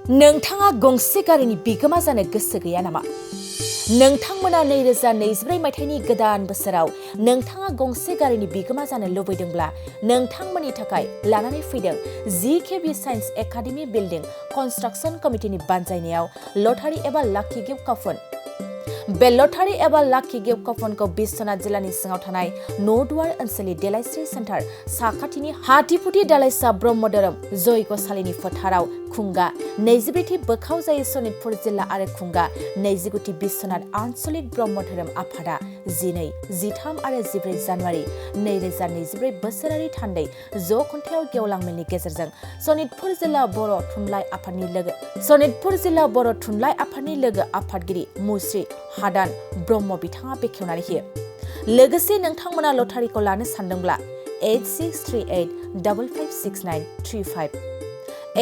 नोंथाङा गंसे गारिनि बिगोमा जानो गोसो गैया नामा? नोंथांमोना 2024 मायथाइनि गोदान बोसोराव नोंथाङा गंसे गारिनि बिगोमा जानो लुबैदोंब्ला नोंथांमोननि थाखाय लानानै फैदों G.K.B science academy building construction कमिटिनि बानजायनायाव लटारि एबा लाकी गिफ्ट कुपन। बे लटारि एबा लाकी गिफ्ट कुपनखौ बिश्वनाथ जिल्लानि सिङाव थानाय न'दुवार ओनसोलनि देलायस्रि सेन्टार साखाथिनि हाथिफुथि दालाइसा ब्रह्म धोरोम जयग'सालिनि फोथाराव खुंगा 24थि बोखाव जायै सनितपुर जिल्ला आरो खुंगा 29थि बिश्वनाथ आन्चलिक ब्रह्म धोरोम आफादा 12, 13 आरो 14 जानुवारि 2024 बोसोरारि थान्दै ज'खन्थायाव गेवलां मेलनि गेजेरजों सनितपुर जिल्ला बर' थुनलाइ आफादनि लोगो आफादगिरि मुस्रि हादान ब्रह्म बिथाङा बेखेवनानै होयो। लोगोसे नोंथांमोना लटारिखौ लानो सानदोंब्ला 8638556935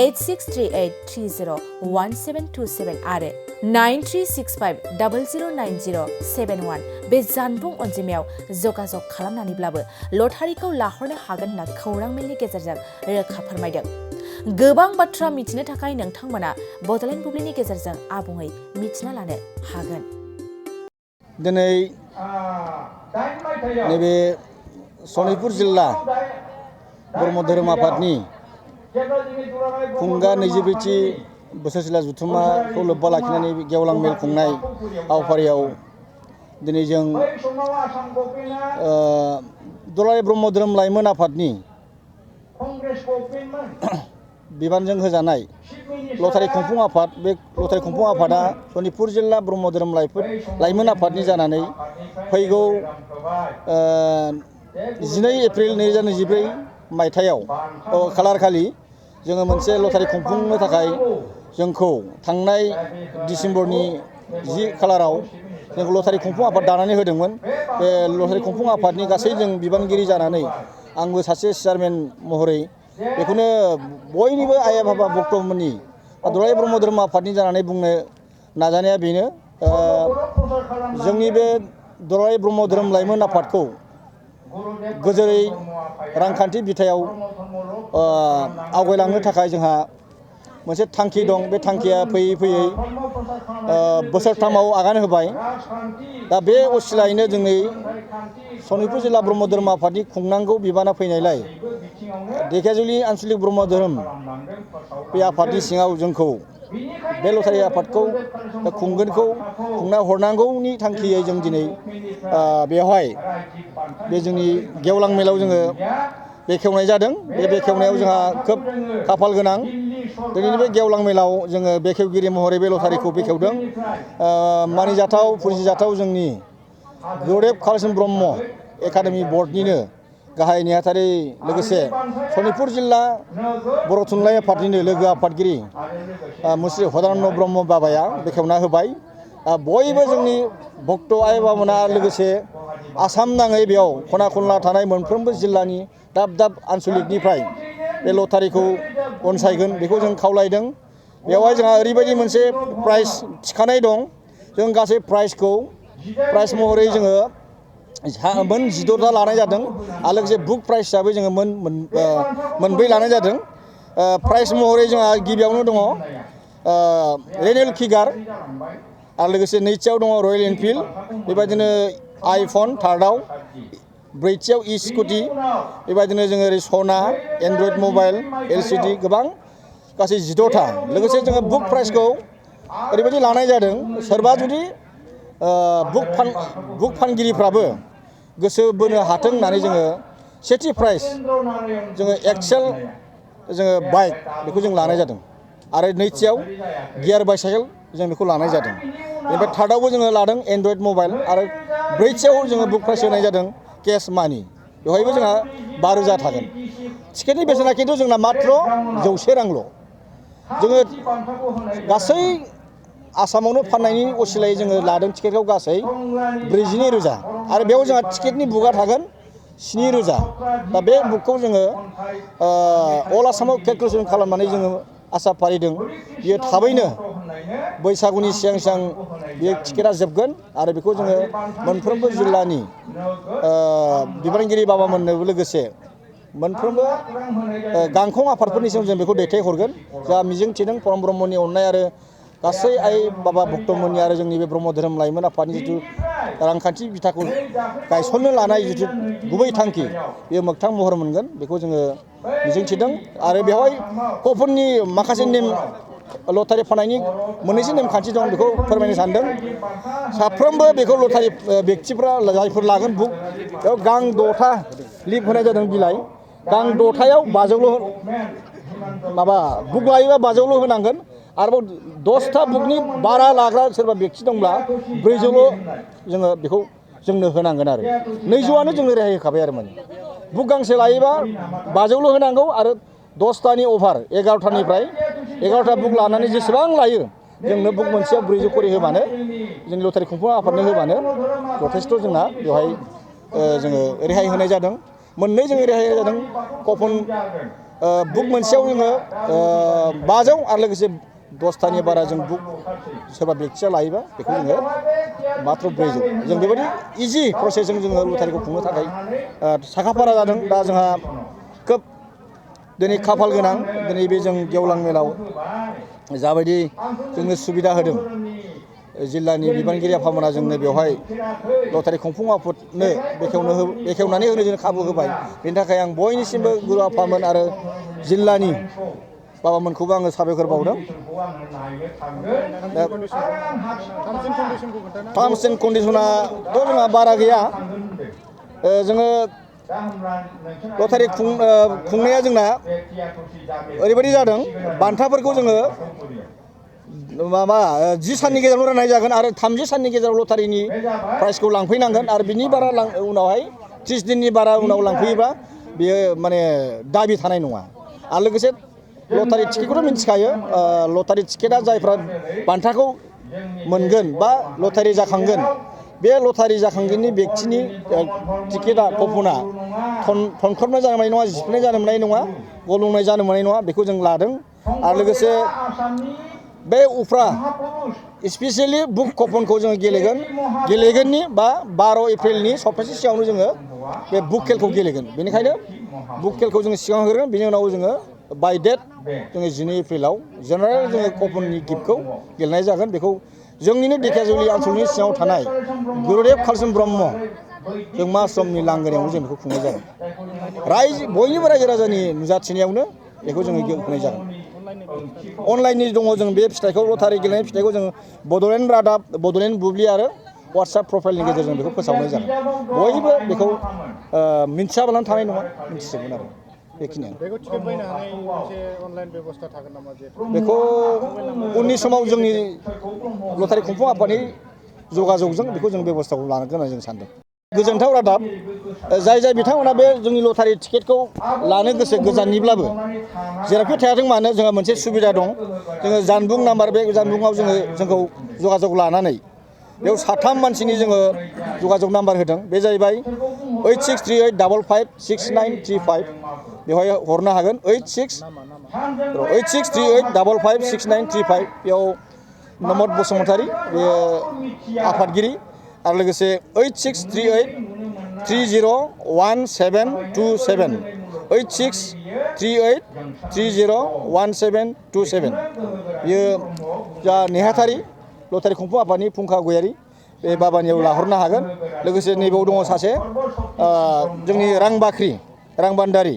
8638301727 आरो 9365009071 बे जानबुं अनजिमायाव जगाजग खालामनानैब्लाबो लटारिखौ लाहरनो हागोन होनना खौरां मेलनि गेजेरजों रोखा फोरमायदों। गोबां बाथ्रा मिथिनो थाखाय नोंथांमोना बड'लेण्ड बुब्लिनि गेजेरजों आबुङै मिथिना लानो हागोन। दिनै नैबे सनितपुर जिल्ला ब्रह्म धोरोम आफादनि खुंगा 24थि बोसोरसेला जुथुम्माखौ लोब्बा लाखिनानै गेवलां मेल खुंनाय हाबाफारियाव दिनै जों दुलाराय ब्रह्म धोरोम लाइमोन आफादनि बिबानजों होजानाय लटारि खुंफुं आफाद, बे लटारि खुंफुं आफादा सनितपुर जिल्ला ब्रह्म धोरोम लाइमोन आफादनि जानानै फैगौ 12 एप्रिल 2024 मायथाइयाव खालार खालि जोङो मोनसे लटारि खुंफुंनो थाखाय जोंखौ थांनाय डिसेम्बरनि 10 खालाराव जोंखौ लटारि खुंफुं आफाद दानानै होदोंमोन। बे लटारि खुंफुं आफादनि गासै जों बिबानगिरि जानानै आंबो सासे चेयारमेन महरै बेखौनो बयनिबो आइ आफा भक्तमोननि दुलाराय ब्रह्म धोरोम आफादनि जानानै बुंनो नाजानाया बेनो, जोंनि बे दुलाराय ब्रह्म धोरोम लाइमोन आफादखौ गोजोरै रांखान्थि बिथायाव आवगायलांनो थाखाय जोंहा मोनसे थांखि दं। बे थांखिया फैयै फैयै बोसोरथामाव आगान होबाय। दा बे असिलायैनो जोंनि सनितपुर जिल्ला ब्रह्म धोरोम आफादनि खुंनांगौ बिबाना फैनायलाय ढेकियाजुलि आन्चलिक ब्रह्म धोरोम बे आफादनि सिङाव जोंखौ बे लटारि आफादखौ खुंना हरनांगौनि थांखियै जों दिनै बेवहाय बे जोंनि गेवलां मेलाव जोङो बेखेवनाय जादों। बे बेखेवनायाव जोंहा खोब खाफाल गोनां। दिनैनि बे गेवलां मेलाव जोङो बेखेवगिरि महरै बे लटारिखौ बेखेवदों। मानिजाथाव फुजिजाथाव जोंनि गुरुदेव कालिचरन ब्रह्म एकाडेमि बर्डनिनो गाहाय नेहाथारि, लोगोसे सनितपुर जिल्ला बर' थुनलाइ आफादनिनो लोगो आफादगिरि मुस्रि हदानन्द ब्रह्म बाबाया बेखेवना होबाय। बयबो जोंनि भक्त आइ बाबामोना लोगोसे आसाम नाङै बेयाव खना खनला थानाय मोनफ्रोमबो जिल्लानि दाब दाब आन्चलिकनिफ्राय बे लटारिखौ अनसायगोन बेखौ जों खावलायदों। बेवहाय जोंहा ओरैबायदि मोनसे प्राइज थिखानाय दं। जों गासै प्राइज महरै जोङो मोन 16टा लानाय जादों आरो लोगोसे बुक प्राइज हिसाबै जोङो मोनब्रै लानाय जादों। प्राइज महरै जोंहा गिबियावनो दङ रेनेल किगार, आरो लोगोसे नैथियाव दङ रयेल एनफिल्ड, बेबायदिनो आइफन थार्डआव, ब्रैथियाव स्कुटि, बेबायदिनो जोङो ओरै सना एन्ड्रइड मबाइल LCD गोबां गासै 16टा। लोगोसे जोङो बुक प्राइजखौ ओरैबायदि लानाय जादों, सोरबा जुदि बुक फानगिरिफ्राबो गोसो बोनो हाथों होननानै जोङो सेथि प्राइज जोङो एक्सेल जोङो बाइक बेखौ जों लानाय जादों, आरो नैथियाव गियार बाइसाइकेल जों बेखौ लानाय जादों। बेनिफ्राय थार्डआवबो जोङो लादों एन्ड्रइड मबाइल, आरो ब्रैथियाव जोङो बुक प्राइज होनाय जादों केस मानि। बेवहायबो जोंहा 5,000 थागोन। टिकेटनि बेसेना खिन्थु जोंना मात्र 100 रांल'। जोङो गासै आसामावनो फाननायनि असिलायै जोङो लादों टिकेटखौ गासै 42,000, आरो बेयाव जोंहा टिकेटनि बुकआ थागोन 7,000। दा बे बुकखौ जोङो अल आसामाव केलकुलेसन खालामनानै जोङो आसा फारिदों बियो थाबैनो बैसागुनि सिगां बियो टिकेटआ जोबगोन, आरो बेखौ जोङो मोनफ्रोमबो जिल्लानि बिबानगिरि बाबामोननोबो लोगोसे मोनफ्रोमबो गांखं आफादफोरनिसिम जों बेखौ दैथायहरगोन जा मिजिं थिदों परम ब्रह्मनि अननाय आरो गासै आइ बाबा भक्तमोननि आरो जोंनि बे ब्रह्म धोरोम लाइमोन आफादनि जिथु रांखान्थि बिथाखौ गायसननो लानाय जिथु गुबै थांखि बेयो मोगथां महर मोनगोन बेखौ जोङो मिजिं थिदों आरो बेवहाय कपननि माखासे नेम लटारि फाननायनि मोननैसो नेमखान्थि दं बेखौ फोरमायनो सानदों साफ्रोमबो बेखौ लटारि बेक्तिफ्रा जायफोर लागोन बुक बेयाव गां 6था लिभ होनाय जादों बिलाइ गां 6थायाव 500ल' माबा बुक लायोबा 500ल' होनांगोन आरोबाव 10था बुकनि बारा लाग्रा सोरबा बेक्ति दंब्ला 400ल' जोङो बेखौ जोंनो होनांगोन आरो 200आनो जोंनो रेहाय होखाबाय आरो माने बुक गांसे लायोबा 500ल' होनांगौ आरो 10थानि अभार 11थानिफ्राय 11था बुक लानानै जेसेबां लायो जोंनो बुक मोनसेयाव 400 खरि होबानो जोंनि लटारि खुंफुं आफादनो होबानो जथेस्थ' जोंना बेवहाय जोङो रेहाय होनाय जादों मोननै जोङो रेहाय जादों कपन बुक मोनसेयाव जोङो 500 आरो लोगोसे 10थानि बारा जों बुक सोरबा बेक्तिया लायोबा बेखौ जोङो मात्र 400 जों बेबायदि इजि प्रसेसजों जोङो लटारिखौ खुंनो थाखाय साखाफारा जादों दा जोंहा खोब दिनै खाफाल गोनां दिनै बे जों गेवलां मेलाव जाबायदि जोंनो सुबिदा होदों जिल्लानि बिबानगिरि आफामोना जोंनो बेवहाय लटारि खुंफुं आफादनो बेखेवनानै होनो जों खाबु होबाय बेनि थाखाय आं बयनिसिमबो गुरु आफामोन आरो जिल्लानि बाबामोनखौबो आङो साबायखर बावदों टार्म्स एन्ड कन्डिसनाथ' जोंहा बारा गैया जोङो लटारि खुंनाया जोंना ओरैबायदि जादों बान्थाफोरखौ जोङो माबा 10 साननि गेजेरावनो राननाय जागोन आरो 30 साननि गेजेराव लटारिनि प्राइसखौ लांफैनांगोन आरो बिनि बारा उनावहाय 30 दिननि बारा उनाव लांफैयोबा बेयो माने दाबि थानाय नङा आरो लोगोसे लटारि टिकेटखौथ' मिन्थिखायो लटारि टिकेटआ जायफ्रा बान्थाखौ मोनगोन बा लटारि जाखांगोन बे लटारि जाखांगोननि बेक्तिनि टिकेटआ कपना थनख्रबनाय जानो मोननाय नङा जिफ्लेनाय जानो मोननाय नङा गलंनाय जानो मोननाय नङा बेखौ जों लादों आरो लोगोसे बे उफ्रा स्पेसियेलि बुक कपनखौ जोङो गेलेगोननि बा 12 एप्रिलनि सप्तासे सिगाङावनो जोङो बे बुक खेलखौ गेलेगोन बेनिखायनो बुक खेलखौ जोङो सिगाङाव होगोन बेनि उनाव जोङो बाय डेट जोङो 12 एप्रिलाव जेनेरेल जोङो कपननि गिफ्टखौ गेलेनाय जागोन बेखौ जोंनिनो धेकियाजुलि ओनसोलनि सिङाव थानाय गुरुदेब कालचरण ब्रह्म जों मा समनि लांगोनायावनो जों बेखौ खुंनाय जागोन बयनिबो रायजो राजानि नुजाथिनायावनो बेखौ जोङो होनाय जागोन अनलाइननि दङ जों बे फिथाइखौ लटारि गेलेनाय फिथाइखौ जों बड'लेण्ड रादाब बड'लेण्ड बुब्लि आरो वाट्सएप प्रफाइलनि गेजेरजों बेखौ फोसावनाय जागोन बयबो बेखौ मिन्थियाबालानो थानाय नङा मिन्थिजोबगोन आरो बेखिनियानो बेखौ टिकेट बायनो हानाय मोनसे अनलाइन बेबस्था थागोन नामा बेखौ उननि समाव जोंनि लटारि खुंफुं आफादनि जगाजगजों बेखौ जों बेबस्थाखौ लानो गोनां जों सानदों गोजोनथाव रादाब जाय बिथांमोना बे जोंनि लटारि टिकेटखौ लानो गोसो गोजाननिब्लाबो जेरावखि थायाथों मानो जोंहा मोनसे सुबिदा दं जोङो जानबुं नाम्बार बे जानबुङाव जोंखौ जगाजग लानानै बेयाव 3 मानसिनि जोङो जगाजग नाम्बार होदों बे जाहैबाय 8638556935 बेवहाय हरनो हागोन 8638556935 बेयाव नमद बसुमतारी बे आफादगिरि आरो लोगोसे 8638301727 8638301727 बेयो जा नेहाथारि लटारि खुंफुं आफादनि फुंखा गयारि बे बाबानियाव लाहरनो हागोन लोगोसे नैबाव दङ सासे जोंनि रांबान्दारि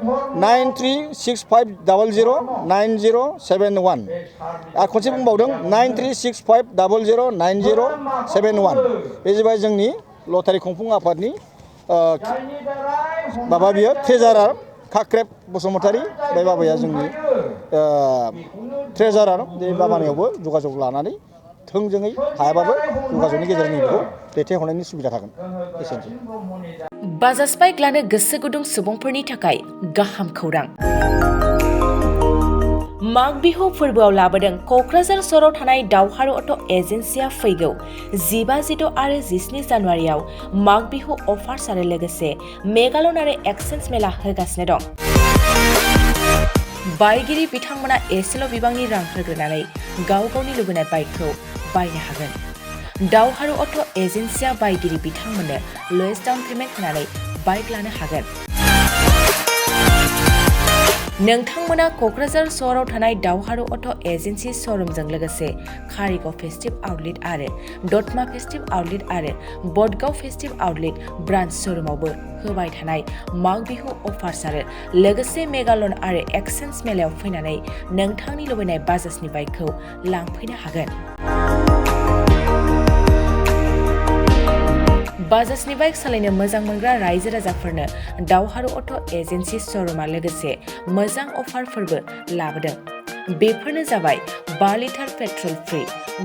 9365009071 आरो खनसे बुंबावदों 9365009071 बे जाबाय जोंनि लटारि खुंफुं आफादनि माबा बियो ट्रेजारार खाख्रेब बसुमतारी बे बाबाया जोंनि ट्रेजारार बे बाबानियावबो जगाजग लानानै थोंजोङै हायाबाबो जगाजगनि गेजेरजों बेखौ दैथायहरनायनि सुबिदा थागोन एसेनोसै बाजाज बाइक लानो गोसो गुदुं सुबुंफोरनि थाखाय गाहाम खौरां माग बिहु फोरबोआव लाबोदों क'क्राझार सहराव थानाय दावहारु अट' एजेन्सिया फैगौ 15, 16 आरो 17 जानुवारियाव माग बिहु अफार्स आरो लोगोसे मेगालन आरो एक्सचेन्ज मेला होगासिनो दं बायगिरि बिथांमोना एसेल' बिबांनि रां होग्रोनानै गाव गावनि लुबैनाय बाइकखौ बायनो हागोन दावहारु अट' एजेन्सिया बायगिरि बिथांमोननो लवेस्ट डाउन पेमेन्ट होनानै बाइक लानो हागोन नोंथांमोना क'क्राझार सहराव थानाय दावहारु अट' एजेन्सि श'रुमजों लोगोसे कारिगाव फेस्टिभ आउटलेट आरो दतमा फेस्टिभ आउटलेट आरो बडगाव फेस्टिभ आउटलेट ब्रान्च श'रुमावबो होबाय थानाय माग बिहु अफार्स आरो लोगोसे मेगालन आरो एक्सचेन्ज मेलायाव फैनानै नोंथांनि लुबैनाय बाजाजनि बाइकखौ लांफैनो हागोन। बाजाजनि बाइक सालायनो मोजां मोनग्रा रायजो राजाफोरनो दावहारु अट' एजेन्सि श'रुमा लोगोसे मोजां अफारफोरबो लाबोदों। बेफोरनो जाबाय 5 लिटार पेट्रल फ्रि,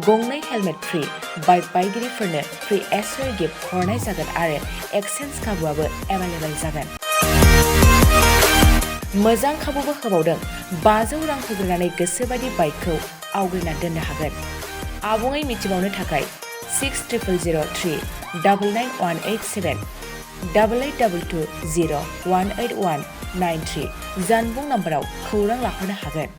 गंनै हेलमेट फ्रि, बाइक बायगिरिफोरनो फ्रि एसोर गिफ्ट हरनाय जागोन आरो एक्सचेन्ज खाबुआबो एभेलेबेल जागोन। मोजां खाबुबो होबावदों। 500 रां होग्रोनानै गोसोबायदि बाइकखौ आवग्रिना दोननो हागोन। आबुङै मिथिबावनो थाखाय 6003 99187 8822 01819 93 जानबुं नाम्बाराव खौरां लाहरनो हागोन।